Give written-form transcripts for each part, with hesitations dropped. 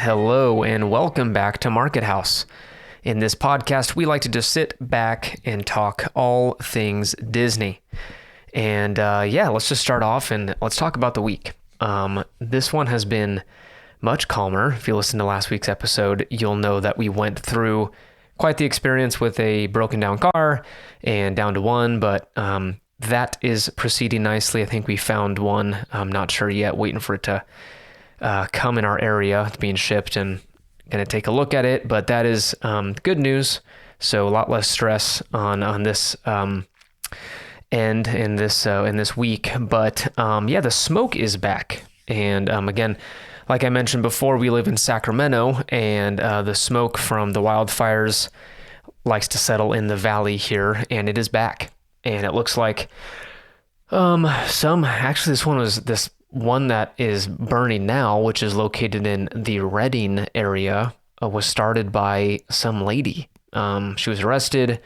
Hello and welcome back to Market House. In this podcast, we like to just sit back and talk all things Disney. And let's just start off and let's talk about the week. This one has been much calmer. If you listen to last week's episode, you'll know that we went through quite the experience with a broken down car and down to one, but that is proceeding nicely. I think we found one. I'm not sure yet, waiting for it to come in our area. It's being shipped and going to take a look at it, but that is good news. So a lot less stress on this end in this week. But the smoke is back. And again, like I mentioned before, we live in Sacramento, and the smoke from the wildfires likes to settle in the valley here, and it is back. And it looks like this one that is burning now, which is located in the Redding area, was started by some lady. She was arrested.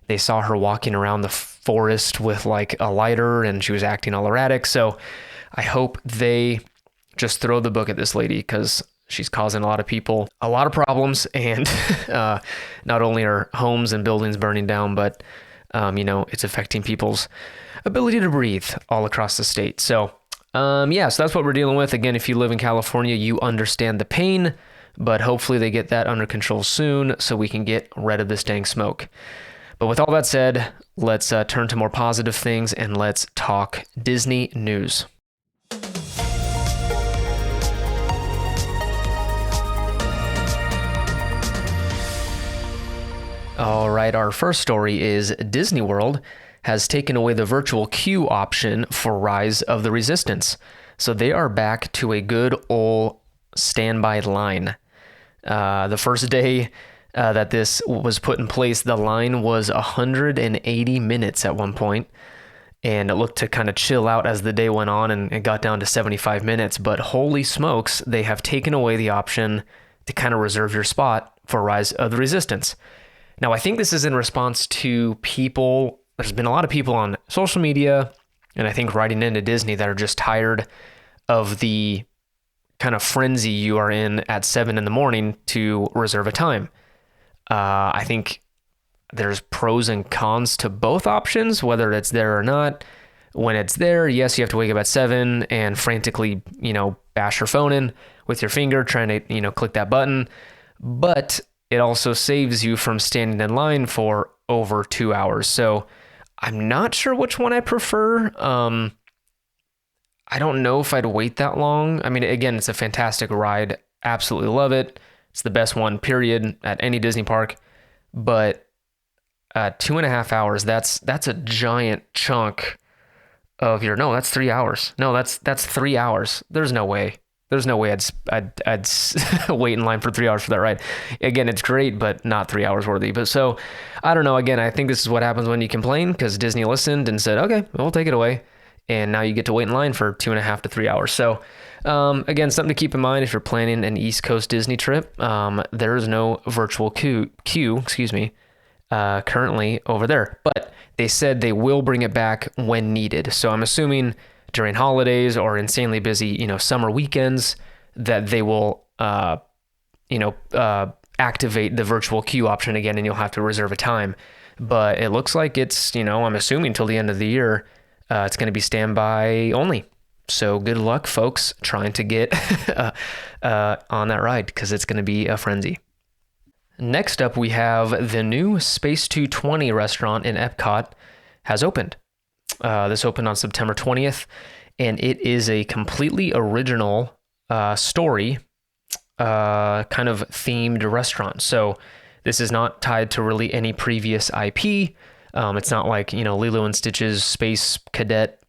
They saw her walking around the forest with like a lighter, and she was acting all erratic. So I hope they just throw the book at this lady, because she's causing a lot of people a lot of problems, and not only are homes and buildings burning down, but it's affecting people's ability to breathe all across the state. So so that's what we're dealing with. Again, if you live in California, you understand the pain, but hopefully they get that under control soon so we can get rid of this dang smoke. But with all that said, let's turn to more positive things and let's talk Disney news. All right, our first story is Disney World has taken away the virtual queue option for Rise of the Resistance. So they are back to a good old standby line. The first day that this was put in place, the line was 180 minutes at one point, and it looked to kind of chill out as the day went on, and it got down to 75 minutes. But holy smokes, they have taken away the option to kind of reserve your spot for Rise of the Resistance. Now, I think this is in response to people. There's been a lot of people on social media, and I think writing into Disney, that are just tired of the kind of frenzy you are in at 7 a.m. to reserve a time. I think there's pros and cons to both options, whether it's there or not. When it's there, yes, you have to wake up at 7 and frantically, bash your phone in with your finger, trying to, click that button. But it also saves you from standing in line for over 2 hours. So I'm not sure which one I prefer. I don't know if I'd wait that long. I mean, again, it's a fantastic ride. Absolutely love it. It's the best one, period, at any Disney park. But 2.5 hours, that's a giant chunk of your, no, that's 3 hours. No, that's 3 hours. There's no way. There's no way I'd wait in line for 3 hours for that ride. Again, it's great, but not 3 hours worthy. But so, I don't know. Again, I think this is what happens when you complain, because Disney listened and said, okay, we'll take it away. And now you get to wait in line for 2.5 to 3 hours. So, again, something to keep in mind if you're planning an East Coast Disney trip. There is no virtual queue, currently over there. But they said they will bring it back when needed. So I'm assuming during holidays or insanely busy, summer weekends, that they will, activate the virtual queue option again, and you'll have to reserve a time. But it looks like it's, I'm assuming till the end of the year, it's going to be standby only. So good luck, folks, trying to get on that ride, because it's going to be a frenzy. Next up, we have the new Space 220 restaurant in Epcot has opened. This opened on September 20th, and it is a completely original story, kind of themed restaurant. So this is not tied to really any previous IP. It's not like, Lilo and Stitch's Space Cadet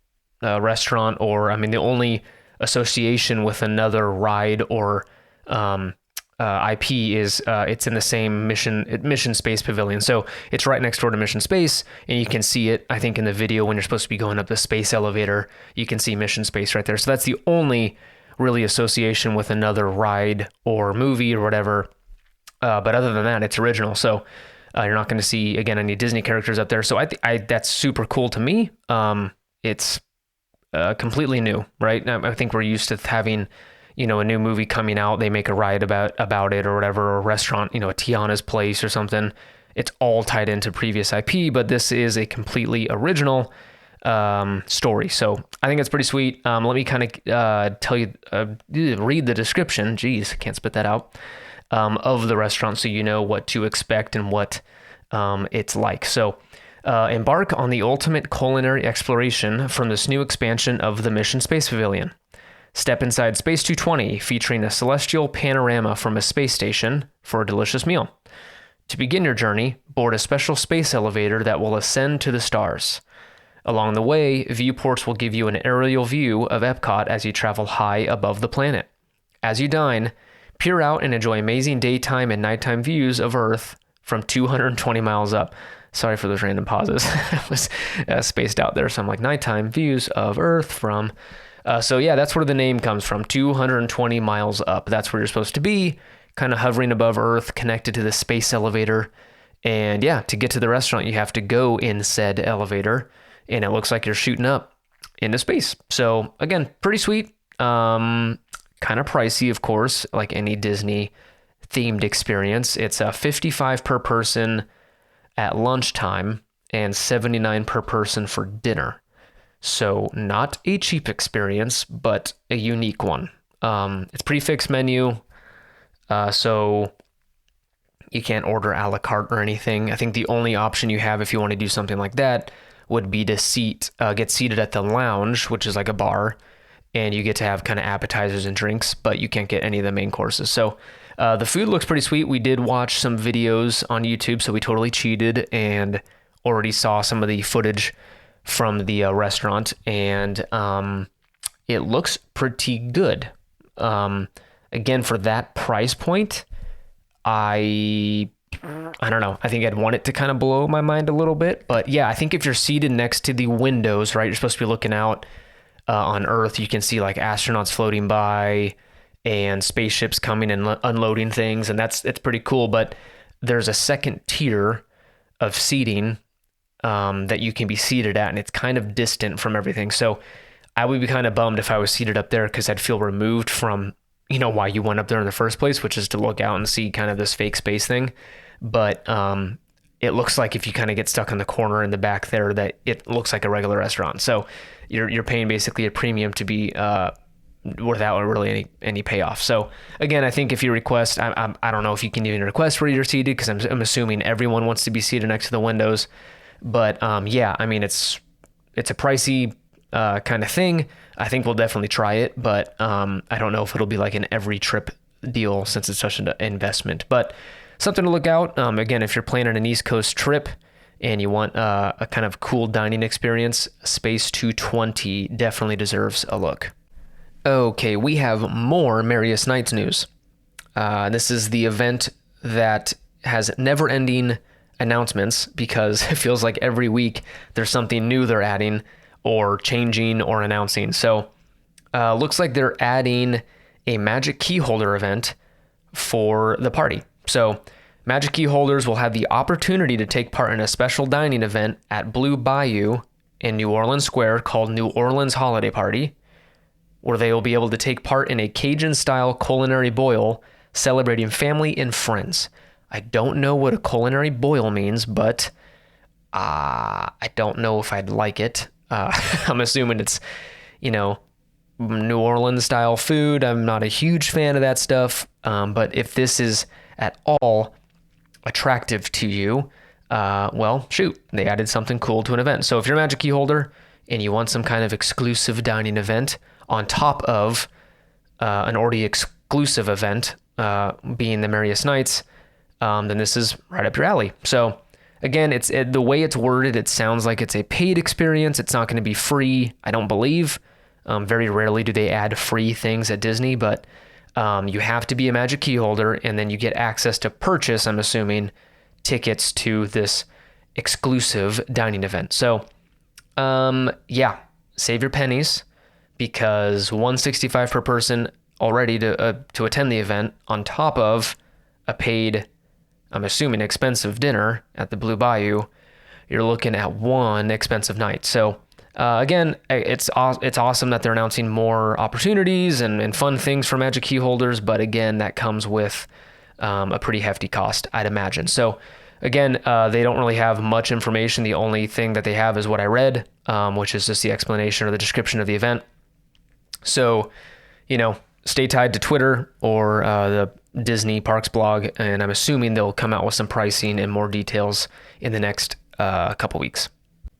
restaurant, or, the only association with another ride or IP is it's in the same Mission Space Pavilion. So it's right next door to Mission Space, and you can see it, I think, in the video when you're supposed to be going up the space elevator. You can see Mission Space right there. So that's the only really association with another ride or movie or whatever. But other than that, it's original. So you're not going to see, again, any Disney characters up there. So I that's super cool to me. It's completely new, right? I think we're used to having a new movie coming out, they make a ride about it or whatever, or a restaurant, a Tiana's Place or something. It's all tied into previous IP, but this is a completely original story. So I think it's pretty sweet. Let me kind of tell you, read the description. Jeez, can't spit that out. Of the restaurant, so you know what to expect and what it's like. So embark on the ultimate culinary exploration from this new expansion of the Mission Space Pavilion. Step inside Space 220, featuring a celestial panorama from a space station for a delicious meal. To begin your journey, board a special space elevator that will ascend to the stars. Along the way, viewports will give you an aerial view of Epcot as you travel high above the planet. As you dine, peer out and enjoy amazing daytime and nighttime views of Earth from 220 miles up. Sorry for those random pauses. I was spaced out there. So I'm like, nighttime views of Earth from... so yeah, that's where the name comes from, 220 miles up. That's where you're supposed to be, kind of hovering above Earth, connected to the space elevator. And yeah, to get to the restaurant, you have to go in said elevator, and it looks like you're shooting up into space. So again, pretty sweet. Kind of pricey, of course, like any Disney themed experience. It's $55 per person at lunchtime and $79 per person for dinner. So not a cheap experience, but a unique one. It's pretty fixed menu. So you can't order a la carte or anything. I think the only option you have if you want to do something like that would be to get seated at the lounge, which is like a bar, and you get to have kind of appetizers and drinks, but you can't get any of the main courses. So the food looks pretty sweet. We did watch some videos on YouTube, so we totally cheated and already saw some of the footage from the restaurant, and it looks pretty good. Again, for that price point, I don't know. I think I'd want it to kind of blow my mind a little bit, but yeah, I think if you're seated next to the windows, right, you're supposed to be looking out on Earth. You can see like astronauts floating by and spaceships coming and unloading things, and it's pretty cool. But there's a second tier of seating that you can be seated at, and it's kind of distant from everything. So I would be kind of bummed if I was seated up there, because I'd feel removed from, why you went up there in the first place, which is to look out and see kind of this fake space thing. But it looks like if you kind of get stuck in the corner in the back there, that it looks like a regular restaurant. So you're paying basically a premium to be without really any payoff. So again, I think if you request, I don't know if you can even request where you're seated, because I'm assuming everyone wants to be seated next to the windows. But yeah, I mean, it's a pricey kind of thing. I think we'll definitely try it, but I don't know if it'll be like an every trip deal, since it's such an investment. But something to look out. Again, if you're planning an East Coast trip and you want a kind of cool dining experience, Space 220 definitely deserves a look. Okay, we have more Merriest Nights news. This is the event that has never-ending announcements, because it feels like every week there's something new they're adding or changing or announcing. So looks like they're adding a Magic Key Holder event for the party. So Magic Key holders will have the opportunity to take part in a special dining event at Blue Bayou in New Orleans Square called New Orleans Holiday Party, where they will be able to take part in a Cajun-style culinary boil celebrating family and friends. I don't know what a culinary boil means, but I don't know if I'd like it. I'm assuming it's, New Orleans style food. I'm not a huge fan of that stuff. But if this is at all attractive to you, well, shoot, they added something cool to an event. So if you're a Magic Key holder and you want some kind of exclusive dining event on top of an already exclusive event, being the Merriest Nights, then this is right up your alley. So again, the way it's worded, it sounds like it's a paid experience. It's not going to be free, I don't believe. Very rarely do they add free things at Disney, but you have to be a Magic Key holder, and then you get access to purchase, I'm assuming, tickets to this exclusive dining event. So yeah, save your pennies, because $165 per person already to attend the event, on top of a paid, I'm assuming, expensive dinner at the Blue Bayou. You're looking at one expensive night. So Again, it's awesome that they're announcing more opportunities and fun things for Magic Key holders, but again, that comes with a pretty hefty cost, I'd imagine. So again, they don't really have much information. The only thing that they have is what I read, which is just the explanation or the description of the event. So, stay tied to Twitter or the Disney Parks blog, and I'm assuming they'll come out with some pricing and more details in the next couple weeks.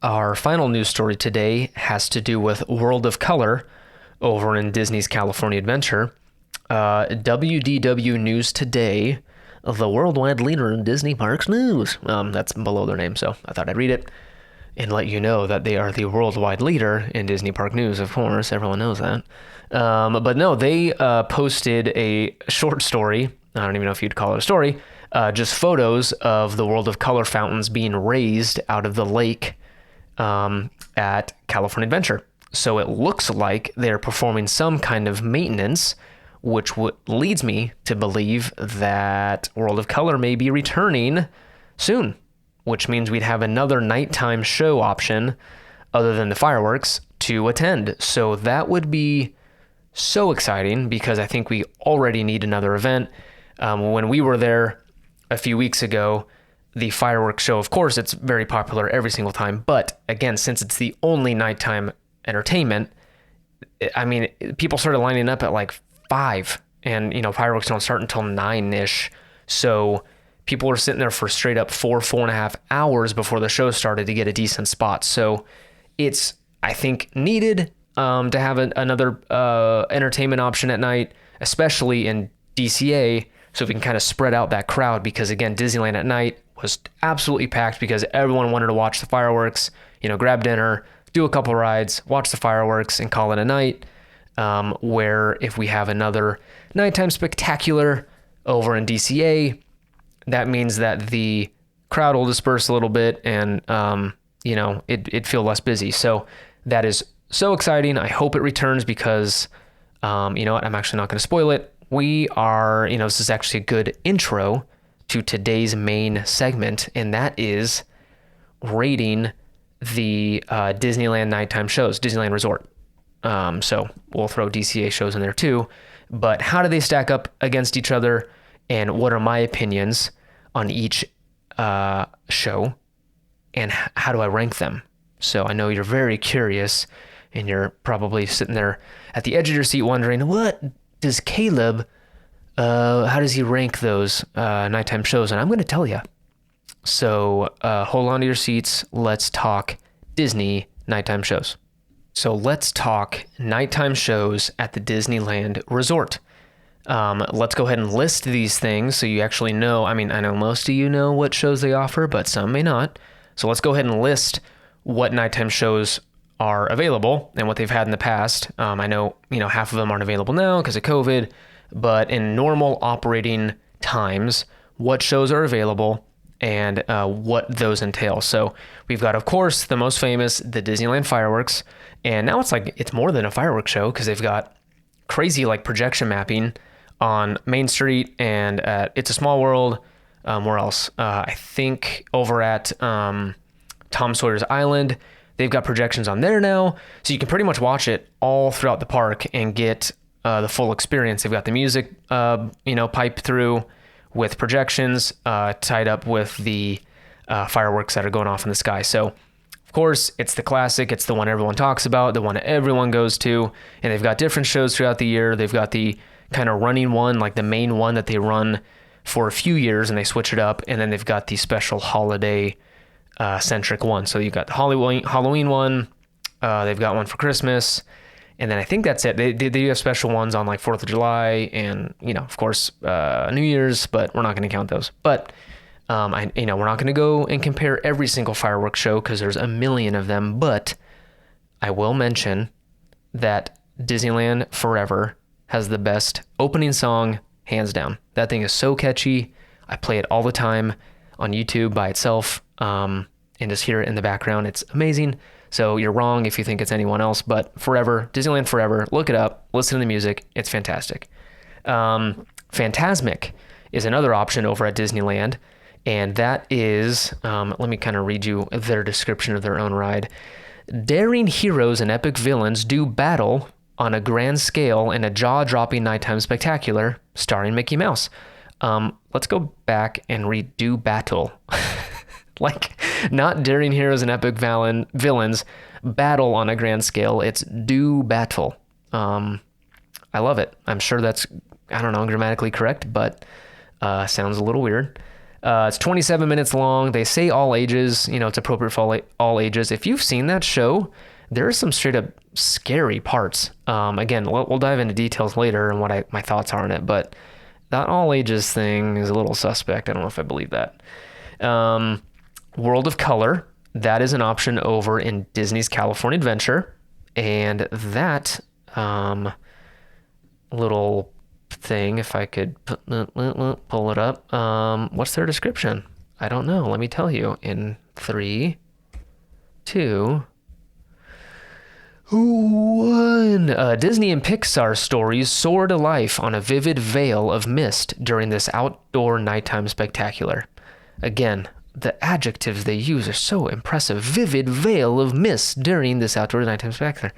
Our final news story today has to do with World of Color over in Disney's California Adventure. WDW News Today, the worldwide leader in Disney Parks news. That's below their name, so I thought I'd read it and let you know that they are the worldwide leader in Disney Park news. Of course, everyone knows that. But no, they posted a short story. I don't even know if you'd call it a story. Just photos of the World of Color fountains being raised out of the lake at California Adventure. So it looks like they're performing some kind of maintenance, which leads me to believe that World of Color may be returning soon, which means we'd have another nighttime show option other than the fireworks to attend. So that would be so exciting because I think we already need another event. When we were there a few weeks ago, the fireworks show, of course, it's very popular every single time. But again, since it's the only nighttime entertainment, I mean, people started lining up at like 5 and, fireworks don't start until 9-ish. So people were sitting there for straight up 4.5 hours before the show started to get a decent spot. So it's, I think, needed to have another entertainment option at night, especially in DCA, so we can kind of spread out that crowd because, again, Disneyland at night was absolutely packed because everyone wanted to watch the fireworks, grab dinner, do a couple rides, watch the fireworks, and call it a night. Where if we have another nighttime spectacular over in DCA, that means that the crowd will disperse a little bit and, it'd feel less busy. So that is so exciting. I hope it returns because, you know what, I'm actually not going to spoil it. We are, this is actually a good intro to today's main segment, and that is rating the Disneyland nighttime shows, Disneyland Resort. So we'll throw DCA shows in there too, but how do they stack up against each other, and what are my opinions on each show, and how do I rank them? So I know you're very curious, and you're probably sitting there at the edge of your seat wondering, what does Caleb, how does he rank those nighttime shows? And I'm going to tell you. So hold on to your seats. Let's talk Disney nighttime shows. So let's talk nighttime shows at the Disneyland Resort. Let's go ahead and list these things so you actually know. I mean, I know most of you know what shows they offer, but some may not. So let's go ahead and list what nighttime shows are available and what they've had in the past. I know, half of them aren't available now because of COVID, but in normal operating times, what shows are available and what those entail. So we've got, of course, the most famous, the Disneyland fireworks. And now it's more than a fireworks show because they've got crazy projection mapping on Main Street and at It's a Small World. Where else? I think over at Tom Sawyer's Island, they've got projections on there now. So you can pretty much watch it all throughout the park and get the full experience. They've got the music, piped through with projections tied up with the fireworks that are going off in the sky. So, of course, it's the classic. It's the one everyone talks about, the one everyone goes to. And they've got different shows throughout the year. They've got the kind of running one, like the main one that they run for a few years and they switch it up. And then they've got the special holiday centric one. So you've got the Halloween one. They've got one for Christmas. And then I think that's it. They do have special ones on 4th of July and, of course, New Year's, but we're not going to count those. But, we're not going to go and compare every single fireworks show because there's a million of them. But I will mention that Disneyland Forever has the best opening song, hands down. That thing is so catchy. I play it all the time on YouTube by itself and just hear it in the background. It's amazing. So you're wrong if you think it's anyone else, but Forever, Disneyland Forever, look it up, listen to the music. It's fantastic. Fantasmic is another option over at Disneyland, and that is, let me kind of read you their description of their own ride. Daring heroes and epic villains do battle on a grand scale in a jaw-dropping nighttime spectacular starring Mickey Mouse. Let's go back and read do battle. Like, not daring heroes and epic villains battle on a grand scale. It's do battle. I love it. I'm sure that's, I don't know, grammatically correct, but sounds a little weird. It's 27 minutes long. They say all ages, it's appropriate for all ages. If you've seen that show, there are some straight up scary parts. Again, we'll dive into details later and what my thoughts are on it, but that all ages thing is a little suspect. I don't know if I believe that. World of Color, that is an option over in Disney's California Adventure. And that little thing, if I could pull it up, what's their description? I don't know. Let me tell you. In 3, 2, 1. Disney and Pixar stories soar to life on a vivid veil of mist during this outdoor nighttime spectacular. Again, the adjectives they use are so impressive. Vivid veil of mist during this outdoor nighttime spectacular.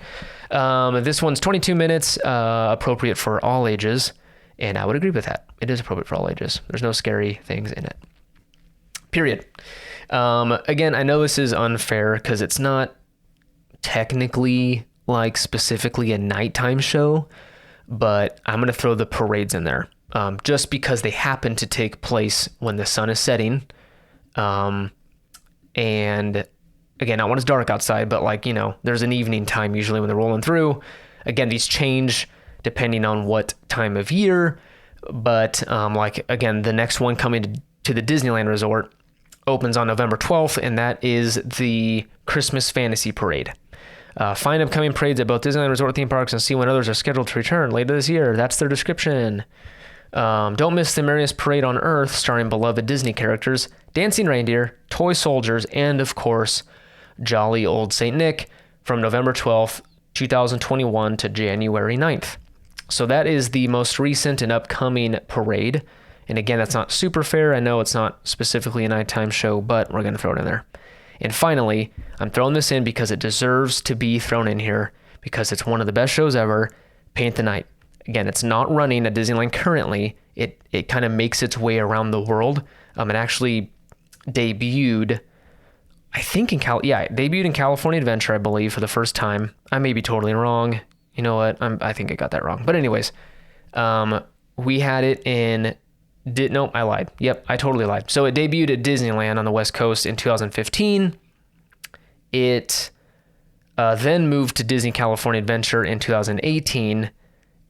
This one's 22 minutes, appropriate for all ages, and I would agree with that. It is appropriate for all ages. There's no scary things in it. Period. Again, I know this is unfair because it's not technically like specifically a nighttime show, but I'm going to throw the parades in there just because they happen to take place when the sun is setting. And again, not when it's dark outside, but there's an evening time usually when they're rolling through. Again, these change depending on what time of year, but again, the next one coming to the Disneyland Resort opens on November 12th, and that is the Christmas Fantasy Parade. Find upcoming parades at both Disneyland Resort theme parks and see when others are scheduled to return later this year. That's their description. Don't miss the merriest parade on Earth, starring beloved Disney characters, dancing reindeer, toy soldiers, and of course, jolly old Saint Nick from November 12th, 2021 to January 9th. So that is the most recent and upcoming parade. And again, that's not super fair. I know it's not specifically a nighttime show, but we're going to throw it in there. And finally, I'm throwing this in because it deserves to be thrown in here because it's one of the best shows ever, Paint the Night. Again, it's not running at Disneyland currently. It kind of makes its way around the world. It actually debuted, I think it debuted in California Adventure, I believe, for the first time. I may be totally wrong. You know what? I think I got that wrong. But anyways, we had it in... Nope, I lied. Yep, I totally lied. So it debuted at Disneyland on the West Coast in 2015. It then moved to Disney California Adventure in 2018,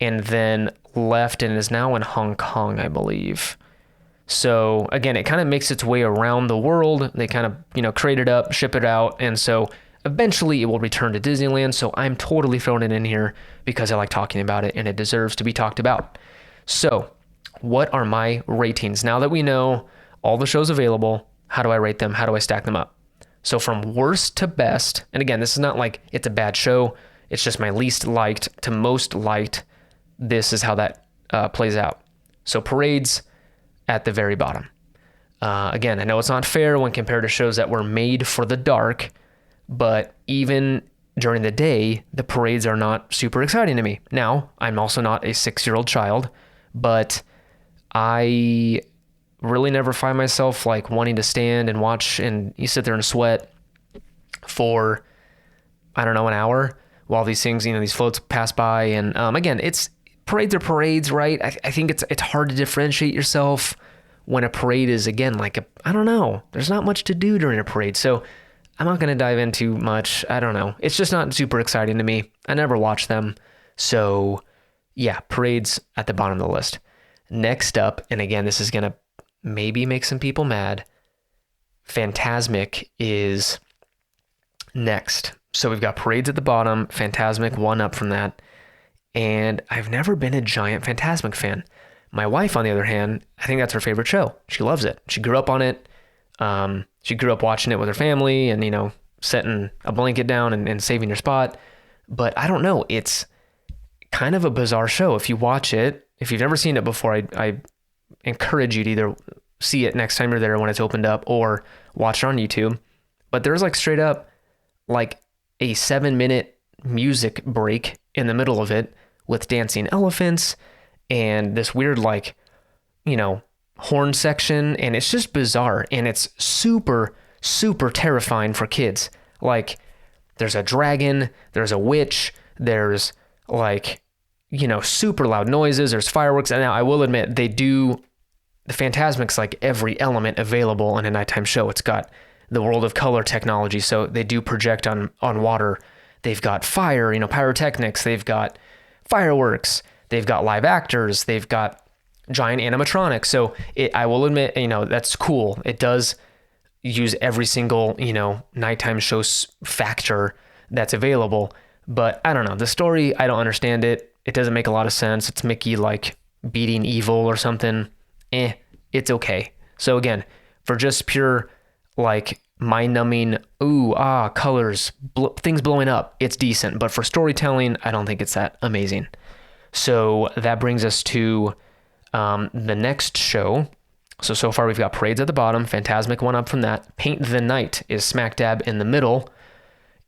and then left and is now in Hong Kong, I believe. So again, it kind of makes its way around the world. They kind of, crate it up, ship it out, and so eventually it will return to Disneyland. So I'm totally throwing it in here because I like talking about it and it deserves to be talked about. So what are my ratings? Now that we know all the shows available, how do I rate them? How do I stack them up? So from worst to best, and again, this is not like it's a bad show. It's just my least liked to most liked. This is how that plays out. So parades at the very bottom. Again, I know it's not fair when compared to shows that were made for the dark, but even during the day, the parades are not super exciting to me. Now, I'm also not a 6-year-old child, but I really never find myself like wanting to stand and watch and you sit there and sweat for, I don't know, an hour while these things, these floats pass by. And again, parades are parades, right? I think it's hard to differentiate yourself when a parade is, again, I don't know. There's not much to do during a parade. So I'm not going to dive into much. I don't know. It's just not super exciting to me. I never watch them. So yeah, parades at the bottom of the list. Next up, and again, this is going to maybe make some people mad, Fantasmic is next. So we've got parades at the bottom, Fantasmic one up from that. And I've never been a giant Fantasmic fan. My wife, on the other hand, I think that's her favorite show. She loves it. She grew up on it. She grew up watching it with her family and, setting a blanket down and saving your spot. But I don't know. It's kind of a bizarre show. If you watch it, if you've never seen it before, I encourage you to either see it next time you're there when it's opened up or watch it on YouTube. But there's straight up, a 7-minute music break in the middle of it with dancing elephants and this weird, like, horn section. And it's just bizarre. And it's super, super terrifying for kids. Like, there's a dragon, there's a witch, there's like, super loud noises, there's fireworks. And now I will admit, the Fantasmic's like every element available in a nighttime show. It's got the world of color technology, so they do project on water. They've got fire, pyrotechnics. They've got fireworks. They've got live actors. They've got giant animatronics. So I will admit, that's cool. It does use every single, nighttime show factor that's available. But I don't know. The story, I don't understand it. It doesn't make a lot of sense. It's Mickey like beating evil or something. It's okay. So again, for just pure like mind-numbing, colors, things blowing up, it's decent. But for storytelling, I don't think it's that amazing. So that brings us to the next show. So far we've got Parades at the bottom, Fantasmic one up from that. Paint the Night is smack dab in the middle.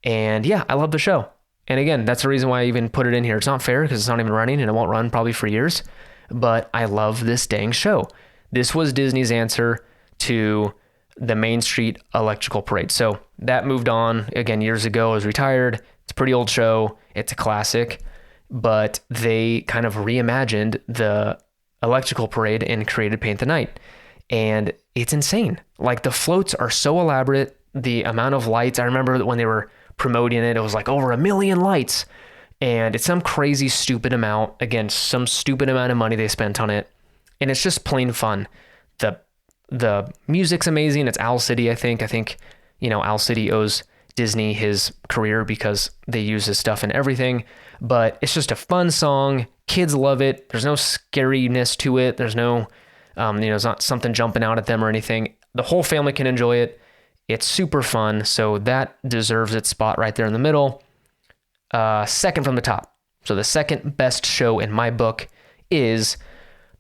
And yeah, I love the show. And again, that's the reason why I even put it in here. It's not fair because it's not even running and it won't run probably for years. But I love this dang show. This was Disney's answer to the Main Street Electrical Parade. So that moved on again years ago. It was retired. It's a pretty old show. It's a classic. But they kind of reimagined the Electrical Parade and created Paint the Night. And it's insane. Like, the floats are so elaborate. The amount of lights, I remember that when they were promoting it, it was like over 1 million lights. And it's some crazy stupid amount. Again, some stupid amount of money they spent on it. And it's just plain fun. The music's amazing. It's Owl City, I think. Owl City owes Disney his career because they use his stuff in everything. But it's just a fun song. Kids love it. There's no scariness to it. There's no, it's not something jumping out at them or anything. The whole family can enjoy it. It's super fun. So that deserves its spot right there in the middle. Second from the top. So the second best show in my book is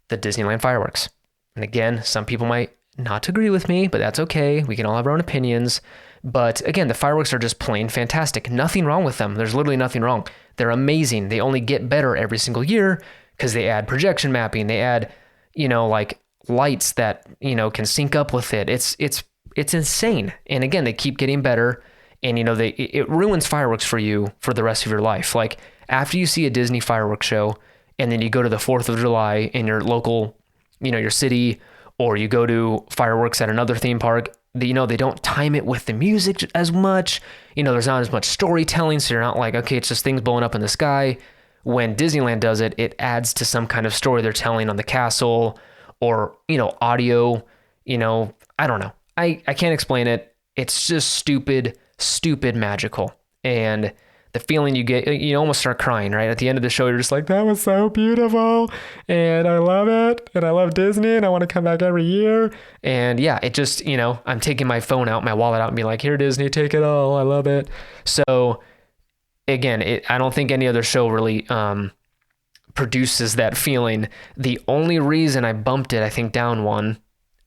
the Disneyland Fireworks. And again, some people might not agree with me, but that's okay. We can all have our own opinions. But again, the fireworks are just plain fantastic. Nothing wrong with them. There's literally nothing wrong. They're amazing. They only get better every single year because they add projection mapping. They add, like lights that, can sync up with it. It's insane. And again, they keep getting better. And, it ruins fireworks for you for the rest of your life. Like, after you see a Disney fireworks show and then you go to the 4th of July in your local, your city, or you go to fireworks at another theme park, they don't time it with the music as much. There's not as much storytelling. So you're not like, okay, it's just things blowing up in the sky. When Disneyland does it, it adds to some kind of story they're telling on the castle or, audio, I don't know. I can't explain it. It's just stupid magical. And the feeling you get, you almost start crying, right? At the end of the show, you're just like, that was so beautiful. And I love it. And I love Disney. And I want to come back every year. And yeah, it just, I'm taking my phone out, my wallet out and be like, here, Disney, take it all. I love it. So again, I don't think any other show really produces that feeling. The only reason I bumped it, I think, down one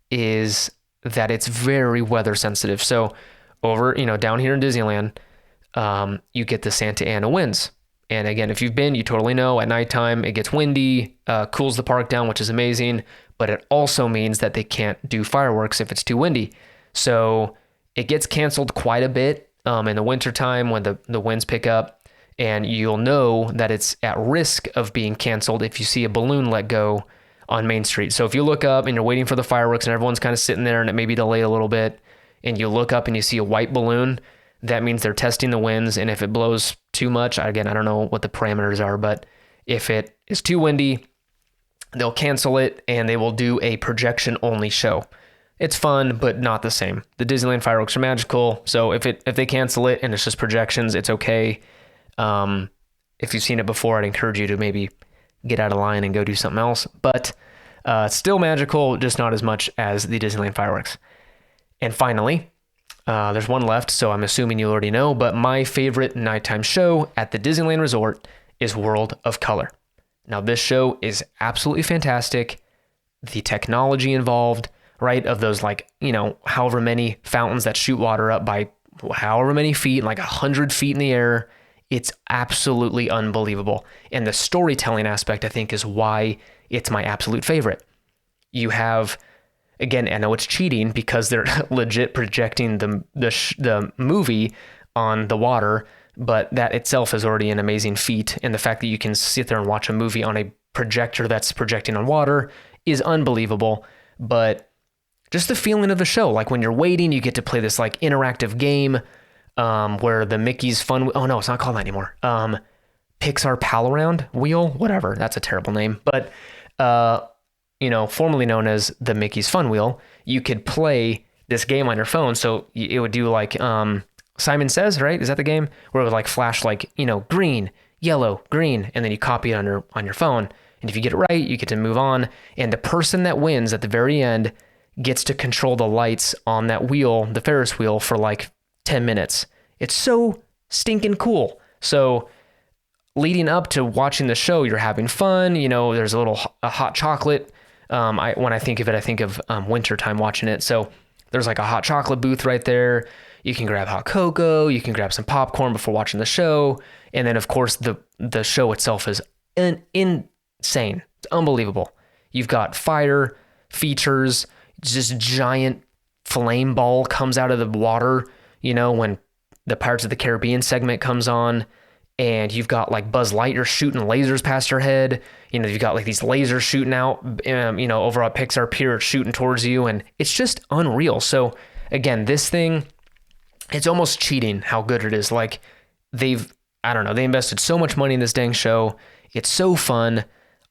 is that it's very weather sensitive. So over, down here in Disneyland, you get the Santa Ana winds. And again, if you've been, you totally know at nighttime, it gets windy, cools the park down, which is amazing. But it also means that they can't do fireworks if it's too windy. So it gets canceled quite a bit in the wintertime when the winds pick up. And you'll know that it's at risk of being canceled if you see a balloon let go on Main Street. So if you look up and you're waiting for the fireworks and everyone's kind of sitting there and it may be delayed a little bit, and you look up and you see a white balloon, that means they're testing the winds. And if it blows too much, again, I don't know what the parameters are, but if it is too windy, they'll cancel it and they will do a projection only show. It's fun, but not the same. The Disneyland fireworks are magical. So if they cancel it and it's just projections, it's okay. If you've seen it before, I'd encourage you to maybe get out of line and go do something else, but still magical, just not as much as the Disneyland fireworks. And finally, there's one left, so I'm assuming you already know, but my favorite nighttime show at the Disneyland Resort is World of Color. Now, this show is absolutely fantastic. The technology involved, right, of those however many fountains that shoot water up by however many feet, like 100 feet in the air. It's absolutely unbelievable. And the storytelling aspect, I think, is why it's my absolute favorite. You have, again, I know it's cheating because they're legit projecting the movie on the water, but that itself is already an amazing feat. And the fact that you can sit there and watch a movie on a projector that's projecting on water is unbelievable. But just the feeling of the show, like when you're waiting, you get to play this like interactive game where the Mickey's Fun, oh no, it's not called that anymore. Pixar Pal Around Wheel, whatever. That's a terrible name. But, formerly known as the Mickey's Fun Wheel, you could play this game on your phone. So it would do like Simon Says, right? Is that the game? Where it would like flash like, green, yellow, green, and then you copy it on your phone. And if you get it right, you get to move on. And the person that wins at the very end gets to control the lights on that wheel, the Ferris wheel, for like 10 minutes. It's so stinking cool. So leading up to watching the show, you're having fun. There's a hot chocolate. When I think of it, I think of wintertime watching it. So there's like a hot chocolate booth right there. You can grab hot cocoa. You can grab some popcorn before watching the show. And then, of course, the show itself is insane. It's unbelievable. You've got fire features, just giant flame ball comes out of the water, when the Pirates of the Caribbean segment comes on, and you've got like Buzz Lightyear shooting lasers past your head. You've got like these lasers shooting out, over at Pixar Pier, shooting towards you, and it's just unreal. So again, this thing, it's almost cheating how good it is. Like they invested so much money in this dang show. It's so fun.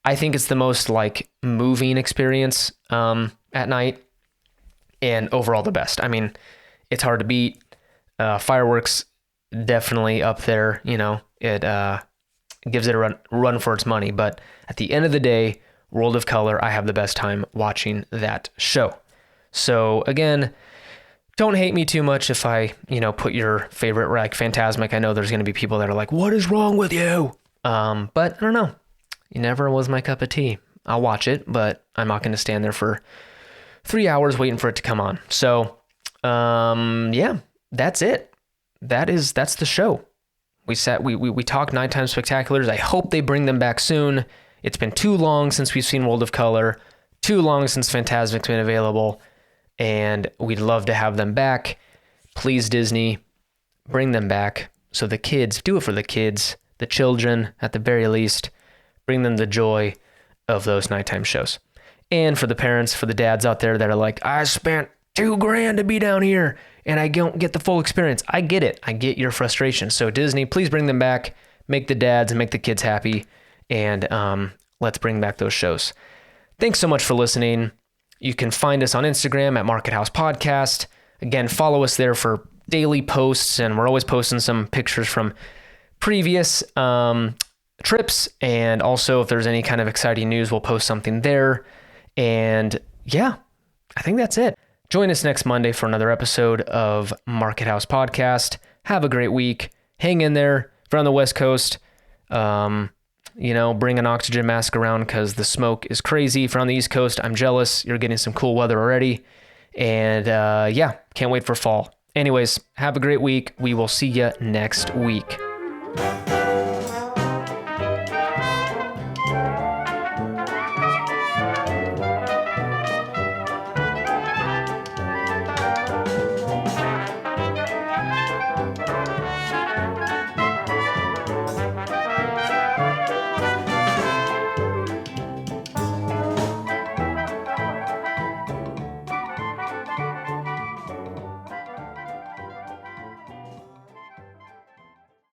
I think it's the most like moving experience at night, and overall the best. I mean, it's hard to beat. Fireworks definitely up there. It gives it a run for its money. But at the end of the day, World of Color, I have the best time watching that show. So again, don't hate me too much if I, put your favorite like Fantasmic. I know there's going to be people that are like, what is wrong with you? But I don't know. It never was my cup of tea. I'll watch it, but I'm not going to stand there for 3 hours waiting for it to come on. So, yeah, that's it. That's the show. We talked Nighttime Spectaculars. I hope they bring them back soon. It's been too long since we've seen World of Color, too long since Fantasmic's been available, and we'd love to have them back. Please, Disney, bring them back. So the kids, do it for the kids, the children, at the very least. Bring them the joy of those nighttime shows. And for the parents, for the dads out there that are like, I spent $2,000 to be down here and I don't get the full experience. I get it. I get your frustration. So Disney, please bring them back. Make the dads and make the kids happy. And let's bring back those shows. Thanks so much for listening. You can find us on Instagram at Market House Podcast. Again, follow us there for daily posts. And we're always posting some pictures from previous trips, and also if there's any kind of exciting news, we'll post something there. And yeah, I think that's it. Join us next Monday for another episode of Market House Podcast. Have a great week. Hang in there. If you're on the West Coast, bring an oxygen mask around because the smoke is crazy. If you're on the East Coast, I'm jealous. You're getting some cool weather already. And can't wait for fall. Anyways, have a great week. We will see you next week.